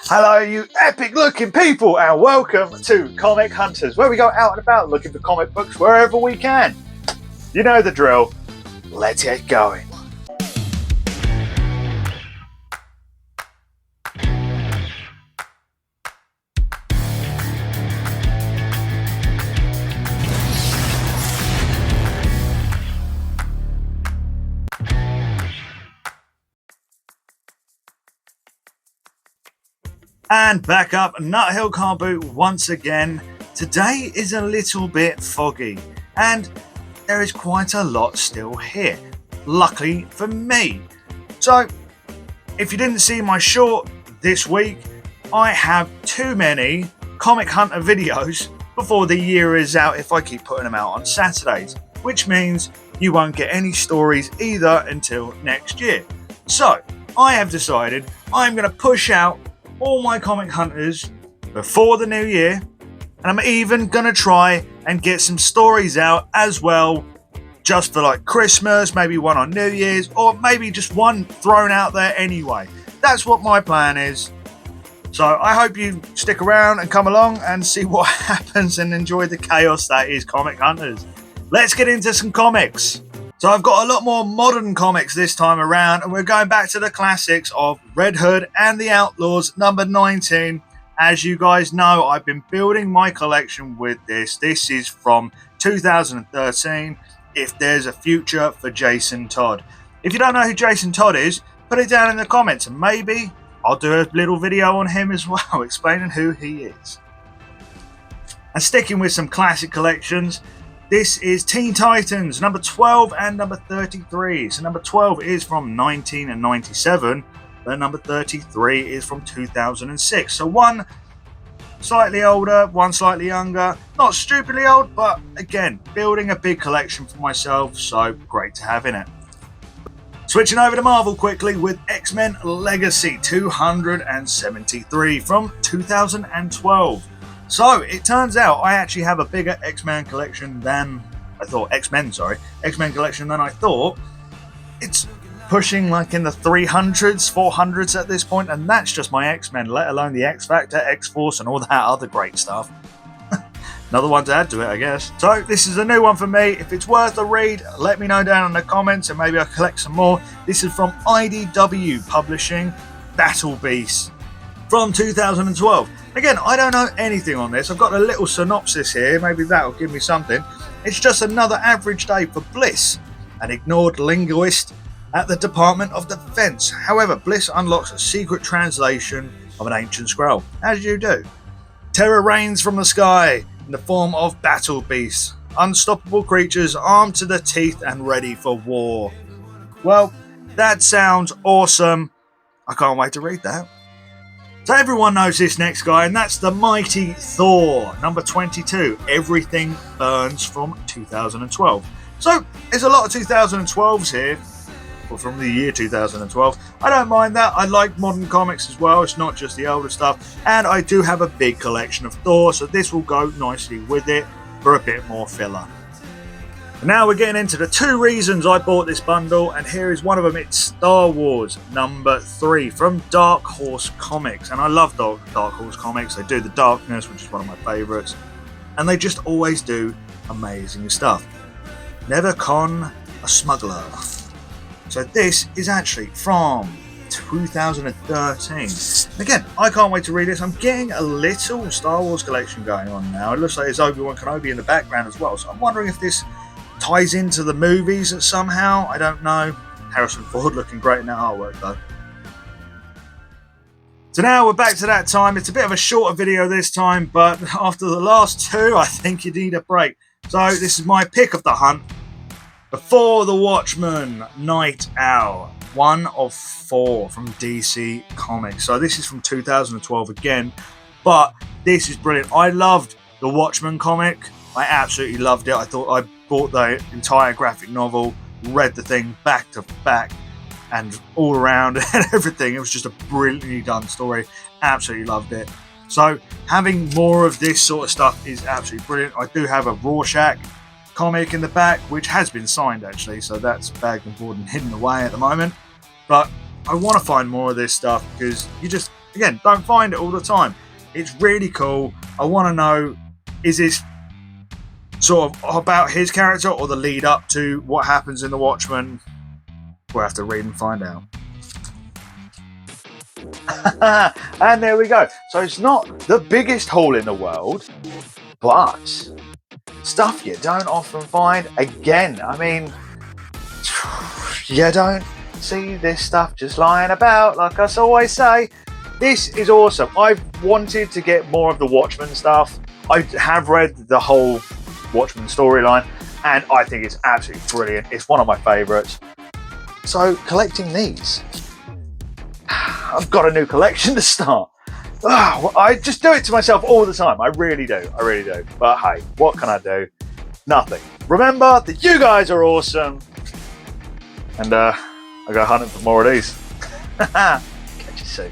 Hello, you epic looking people, and welcome to Comic Hunters, where we go out and about looking for comic books wherever we can. You know the drill. Let's get going. And back up Nut Hill Car Boot once again. Today is a little bit foggy, and there is quite a lot still here, luckily for me. So, if you didn't see my short this week, I have too many Comic Hunter videos before the year is out if I keep putting them out on Saturdays, which means you won't get any stories either until next year. So, I have decided I'm going to push out all my Comic Hunters before the new year, and I'm even gonna try and get some stories out as well, just for like Christmas, maybe one on New Year's, or maybe just one thrown out there anyway. That's what my plan is. So I hope you stick around and come along and see what happens and enjoy the chaos that is Comic Hunters. Let's get into some comics. So I've got a lot more modern comics this time around, and we're going back to the classics of Red Hood and the Outlaws, number 19. As you guys know, I've been building my collection with this. This is from 2013, If There's a Future for Jason Todd. If you don't know who Jason Todd is, put it down in the comments, and maybe I'll do a little video on him as well, explaining who he is. And sticking with some classic collections, this is Teen Titans, number 12 and number 33. So number 12 is from 1997, but number 33 is from 2006. So one slightly older, one slightly younger. Not stupidly old, but again, building a big collection for myself, so great to have in it. Switching over to Marvel quickly with X-Men Legacy 273 from 2012. So, it turns out I actually have a bigger X-Men collection than I thought. X-Men collection than I thought. It's pushing like in the 300s, 400s at this point, and that's just my X-Men, let alone the X-Factor, X-Force, and all that other great stuff. Another one to add to it, I guess. So, this is a new one for me. If it's worth a read, let me know down in the comments, and maybe I'll collect some more. This is from IDW Publishing, Battle Beast, from 2012. Again, I don't know anything on this. I've got a little synopsis here. Maybe that'll give me something. It's just another average day for Bliss, an ignored linguist at the Department of Defense. However, Bliss unlocks a secret translation of an ancient scroll, as you do. Terror reigns from the sky in the form of battle beasts, unstoppable creatures armed to the teeth and ready for war. Well, that sounds awesome. I can't wait to read that. So everyone knows this next guy, and that's the mighty Thor, number 22, Everything Burns from 2012. So there's a lot of 2012s here, or from the year 2012. I don't mind that. I like modern comics as well. It's not just the older stuff. And I do have a big collection of Thor, so this will go nicely with it for a bit more filler. Now we're getting into the 2 reasons I bought this bundle, and here is one of them. It's Star Wars number 3 from Dark Horse Comics, and I love Dark Horse Comics. They do The Darkness, which is one of my favourites, and they just always do amazing stuff. Never con a smuggler. So this is actually from 2013. Again, I can't wait to read this. I'm getting a little Star Wars collection going on now. It looks like there's Obi-Wan Kenobi in the background as well, so I'm wondering if this ties into the movies somehow. I don't know. Harrison Ford looking great in that artwork though. So now we're back to that time. It's a bit of a shorter video this time, but after the last 2, I think you need a break. So this is my pick of the hunt. Before the Watchmen, Night Owl, 1 of 4 from DC Comics. So this is from 2012 again, but this is brilliant. I loved the Watchmen comic. I absolutely loved it. I thought I bought the entire graphic novel, read the thing back to back and all around and everything. It was just a brilliantly done story. Absolutely loved it. So having more of this sort of stuff is absolutely brilliant. I do have a Rorschach comic in the back, which has been signed actually, so that's bagged and board and hidden away at the moment. But I want to find more of this stuff because again, don't find it all the time. It's really cool. I want to know, is this sort of about his character or the lead up to what happens in The Watchmen? We'll have to read and find out. And there we go. So it's not the biggest haul in the world, but stuff you don't often find. Again, I mean, you don't see this stuff just lying about, like us always say. This is awesome. I've wanted to get more of the Watchmen stuff. I have read the whole Watchmen storyline, and I think it's absolutely brilliant. It's one of my favourites. So collecting these, I've got a new collection to start. I just do it to myself all the time. I really do. I really do. But hey, what can I do? Nothing. Remember that you guys are awesome. And I go hunting for more of these. Catch you soon.